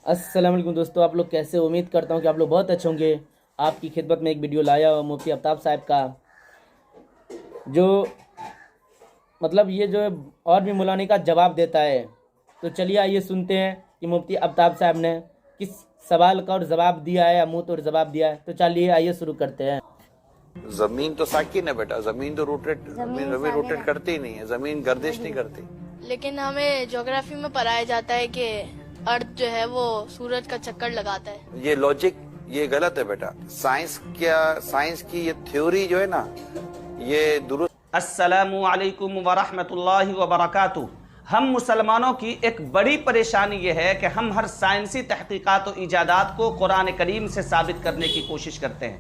अस्सलाम वालेकुम दोस्तों, आप लोग कैसे? उम्मीद करता हूँ कि आप लोग बहुत अच्छे होंगे। आपकी खिदमत में एक वीडियो लाया हूँ मुफ्ती आफ्ताब साहब का, जो ये जो है और भी मौलाना का जवाब देता है। तो चलिए आइए सुनते हैं कि मुफ्ती आफ्ताब साहब ने किस सवाल का और जवाब दिया है या मुँह तोड़ जवाब दिया है। तो चलिए आइए शुरू करते हैं। जमीन तो साकिन है बेटा, जमीन तो रोटेट करती ही नहीं है, जमीन गर्दिश नहीं करती। लेकिन हमें ज्योग्राफी में पढ़ाया जाता है कि अर्थ जो है वो सूरज का चक्कर लगाता है। ये लॉजिक ये गलत है बेटा। साइंस की ये थ्योरी जो है ना, ये दुरुस्त। अस्सलामु अलैकुम वरहमतुल्लाहि वबरकातुहू। हम मुसलमानों की एक बड़ी परेशानी ये है कि हम हर साइंसी तहकीकात और इजादात को कुरान करीम से साबित करने की कोशिश करते हैं,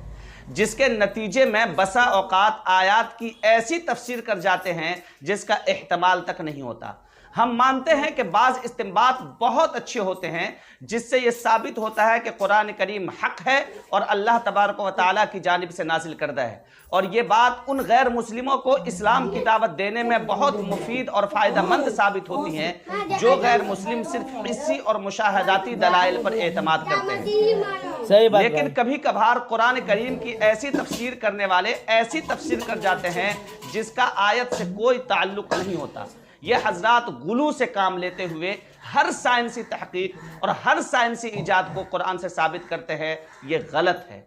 जिसके नतीजे में बसा औकात आयात की ऐसी तफसीर कर जाते हैं जिसका एहतमाल तक नहीं होता। हम मानते हैं कि बाज़ इस्तिंबात बहुत अच्छे होते हैं, जिससे यह साबित होता है कि कुरान करीम हक है और अल्लाह तबारक व तआला की जानिब से नाजिल करदा है। और ये बात उन गैर मुस्लिमों को इस्लाम की दावत देने में बहुत मुफीद और फ़ायदेमंद साबित होती हैं, जो गैर मुस्लिम सिर्फ हिस्सी और मुशाहदाती दलाइल पर एतमाद करते हैं। सही बात। लेकिन कभी कभार कुरान करीम की ऐसी तफसीर करने वाले ऐसी तफसीर कर जाते हैं जिसका आयत से कोई ताल्लुक नहीं होता। ये हजरात गुलू से काम लेते हुए हर साइंसी तहकीक और हर साइंसी इजाद को कुरान से साबित करते हैं। ये गलत है।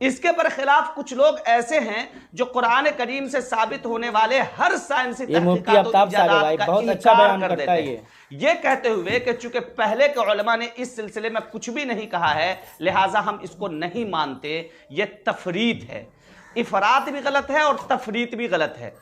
इसके बरखिलाफ कुछ लोग ऐसे हैं जो कुरान करीम से साबित होने वाले हर साइंसी तहकीकात और इजादात का इनकार कर देते हैं, ये कहते हुए कि चूंकि पहले के उलमा ने इस सिलसिले में कुछ भी नहीं कहा है, लिहाजा हम इसको नहीं मानते। ये तफरीत है। इफरात भी गलत है और तफरीत भी गलत है।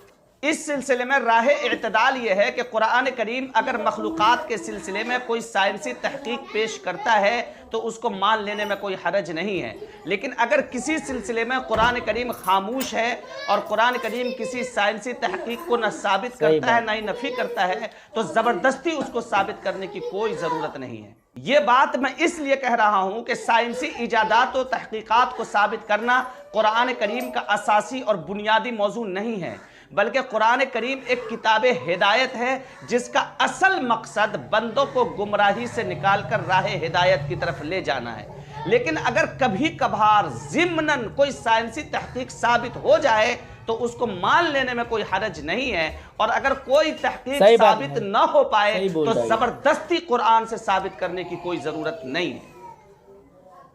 इस सिलसिले में राह इत्तदाल यह है कि कुरान करीम अगर मखलूक़ात के सिलसिले में कोई साइंसी तहकीक पेश करता है तो उसको मान लेने में कोई हरज नहीं है। लेकिन अगर किसी सिलसिले में कुरान करीम खामोश है और कुरान करीम किसी साइंसी तहकीक को न साबित करता है न ही नफ़ी करता है, तो ज़बरदस्ती उसको साबित करने की कोई ज़रूरत नहीं है। ये बात मैं इसलिए कह रहा हूँ कि साइंसी इजादात और तहकीकात को साबित करना कुरान करीम का असासी और बुनियादी मौजू नहीं है, बल्कि कुरान करीम एक किताब हिदायत है जिसका असल मकसद बंदों को गुमराही से निकालकर राह हिदायत की तरफ ले जाना है। लेकिन अगर कभी कभार ज़िम्नन कोई साइंसी तहकीक साबित हो जाए तो उसको मान लेने में कोई हरज नहीं है, और अगर कोई तहकीक साबित न हो पाए तो ज़बरदस्ती कुरान से साबित करने की कोई ज़रूरत नहीं है।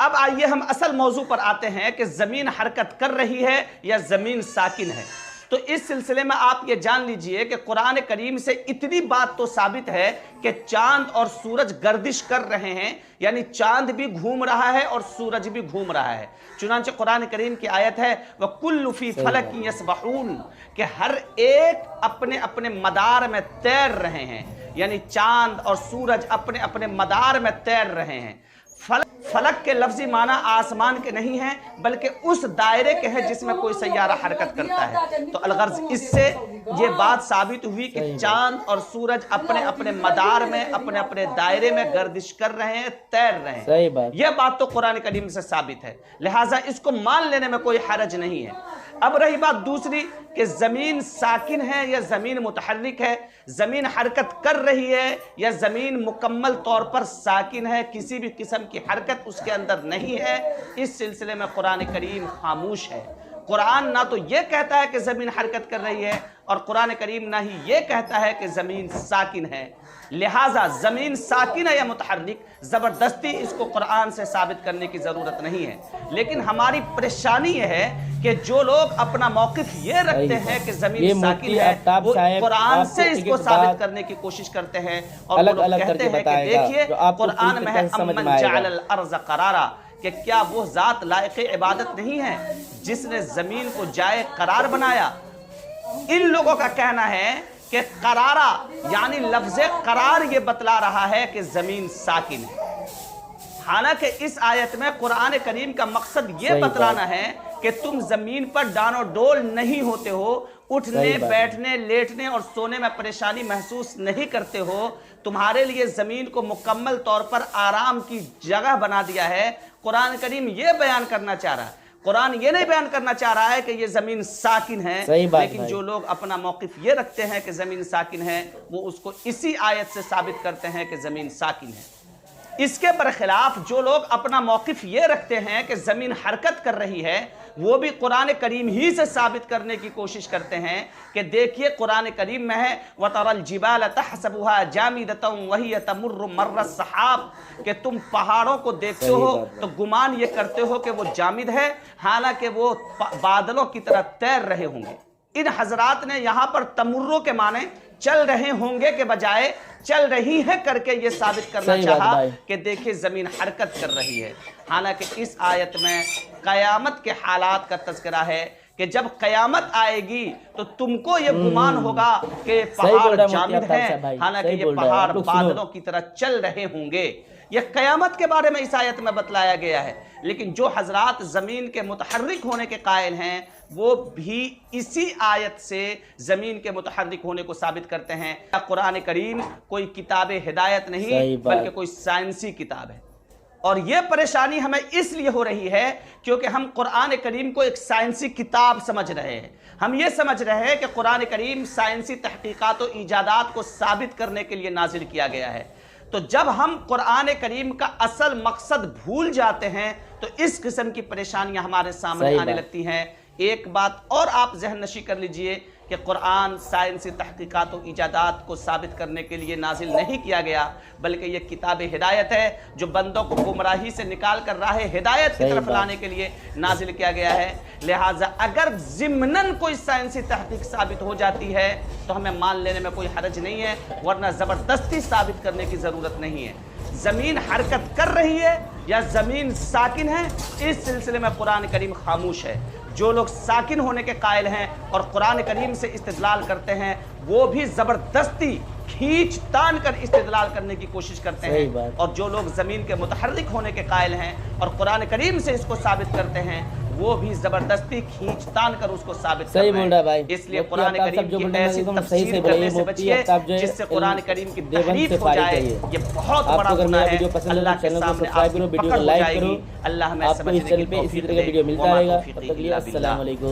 अब आइए हम असल मौजू पर आते हैं कि ज़मीन हरकत कर रही है या ज़मीन साकिन है। तो इस सिलसिले में आप ये जान लीजिए कि कुरान करीम से इतनी बात तो साबित है कि चांद और सूरज गर्दिश कर रहे हैं, यानी चांद भी घूम रहा है और सूरज भी घूम रहा है। चुनांचे कुरान करीम की आयत है व कुल्लु फी फलक यसबहून, कि हर एक अपने अपने मदार में तैर रहे हैं, यानी चांद और सूरज अपने अपने मदार में तैर रहे हैं। फलक के लफ्जी माना आसमान के नहीं है, बल्कि उस दायरे के है जिसमें कोई सैयारा हरकत करता है। तो अलगर्ज इससे ये बात साबित हुई कि चांद और सूरज अपने अपने मदार में अपने अपने दायरे में गर्दिश कर रहे हैं, तैर रहे हैं। सही बात। यह बात तो कुरान करीम से साबित है, लिहाजा इसको मान लेने में कोई हरज नहीं है। अब रही बात दूसरी कि जमीन साकिन है या जमीन मुतहर्रिक है, जमीन हरकत कर रही है या जमीन मुकम्मल तौर पर साकिन है, किसी भी किस्म की हरकत उसके अंदर नहीं है। इस सिलसिले में कुरान करीम खामोश है। कुरान ना तो ये कहता है कि जमीन हरकत कर रही है और कुरान करीम ना ही ये कहता है कि जमीन साकिन है। लिहाजा जमीन साकिन है या मुतहर्रिक, जबरदस्ती इसको कुरान से साबित करने की जरूरत नहीं है। लेकिन हमारी परेशानी यह है कि जो लोग अपना मौकिफ ये रखते हैं कि जमीन साकिन है, वो कुरान से इसको साबित करने की कोशिश करते हैं और वो लोग कहते हैं कि देखिए कुरान में है अम्मन जअलल अर्ज़ करारा, कि क्या वो जात लायक इबादत नहीं है जिसने जमीन को जाए करार बनाया। इन लोगों का कहना है कि करारा यानी लफ्ज़े करार ये बतला रहा है कि जमीन साकिन है। हालांकि इस आयत में कुरान करीम का मकसद ये बतलाना है कि तुम जमीन पर डानो डोल नहीं होते हो, उठने बैठने लेटने और सोने में परेशानी महसूस नहीं करते हो। तुम्हारे लिए जमीन को मुकम्मल तौर पर आराम की जगह बना दिया है। कुरान करीम ये बयान करना चाह रहा है, कुरान ये नहीं बयान करना चाह रहा है कि ये जमीन साकिन है। लेकिन जो लोग अपना मौकिफ ये रखते हैं कि जमीन साकिन है, वो उसको इसी आयत से साबित करते हैं कि जमीन साकिन है। اس کے برخلاف جو لوگ اپنا موقف یہ رکھتے ہیں کہ زمین حرکت کر رہی ہے، وہ بھی قرآن کریم ہی سے ثابت کرنے کی کوشش کرتے ہیں کہ دیکھیے قرآن کریم میں ہے وَتَرَى الْجِبَالَ تَحْسَبُهَا جَامِدَةً وَهِيَ تَمُرُّ مَرَّ السَّحَابِ کہ تم پہاڑوں کو دیکھتے ہو تو گمان یہ کرتے ہو کہ وہ جامد ہے، حالانکہ وہ بادلوں کی طرح تیر رہے ہوں گے۔ ان حضرات نے یہاں پر تمرو کے معنی چل رہے ہوں گے کے بجائے چل رہی ہے کر کے یہ ثابت کرنا چاہا کہ دیکھیں زمین حرکت کر رہی ہے۔ حالانکہ اس آیت میں قیامت کے حالات کا تذکرہ ہے کہ جب قیامت آئے گی تو تم کو یہ گمان ہوگا کہ پہاڑ جامد ہیں، حالانکہ یہ پہاڑ بادلوں کی طرح چل رہے ہوں گے۔ یہ قیامت کے بارے میں اس آیت میں بتلایا گیا ہے، لیکن جو حضرات زمین کے متحرک ہونے کے قائل ہیں وہ بھی اسی آیت سے زمین کے متحرک ہونے کو ثابت کرتے ہیں۔ قرآن کریم کوئی کتاب ہدایت نہیں بلکہ کوئی سائنسی کتاب ہے، اور یہ پریشانی ہمیں اس لیے ہو رہی ہے کیونکہ ہم قرآن کریم کو ایک سائنسی کتاب سمجھ رہے ہیں۔ ہم یہ سمجھ رہے ہیں کہ قرآن کریم سائنسی تحقیقات و ایجادات کو ثابت کرنے کے لیے نازل کیا گیا ہے۔ تو جب ہم قرآن کریم کا اصل مقصد بھول جاتے ہیں تو اس قسم کی پریشانیاں ہمارے سامنے آنے لگتی ہیں۔ ایک بات اور آپ ذہن نشی کر لیجئے کہ قرآن سائنسی تحقیقات و ایجادات کو ثابت کرنے کے لیے نازل نہیں کیا گیا، بلکہ یہ کتاب ہدایت ہے جو بندوں کو گمراہی سے نکال کر راہ ہدایت کی طرف لانے کے لیے نازل کیا گیا ہے۔ لہٰذا اگر ضمناً کوئی سائنسی تحقیق ثابت ہو جاتی ہے تو ہمیں مان لینے میں کوئی حرج نہیں ہے، ورنہ زبردستی ثابت کرنے کی ضرورت نہیں ہے۔ زمین حرکت کر رہی ہے یا زمین ساکن ہے، اس سلسلے میں قرآن کریم خاموش ہے۔ جو لوگ ساکن ہونے کے قائل ہیں اور قرآن کریم سے استدلال کرتے ہیں وہ بھی زبردستی کھینچ تان کر استدلال کرنے کی کوشش کرتے ہیں، اور جو لوگ زمین کے متحرک ہونے کے قائل ہیں اور قرآن کریم سے اس کو ثابت کرتے ہیں وہ بھی زبردستی کھینچ تان کر اس کو ثابت کرتے ہیں۔ اس لیے قرآن کریم کی ایسی تفسیر کرنے سے بچیے جس سے قرآن کریم کی تحریف ہو جائے، یہ بہت بڑا گناہ ہے۔ اللہ کے سامنے آپ کی پکڑ ہو جائے گی۔ اللہ ہمیں سمجھنے کی توفیق دے۔ ملتا رہے گا۔ السلام علیکم۔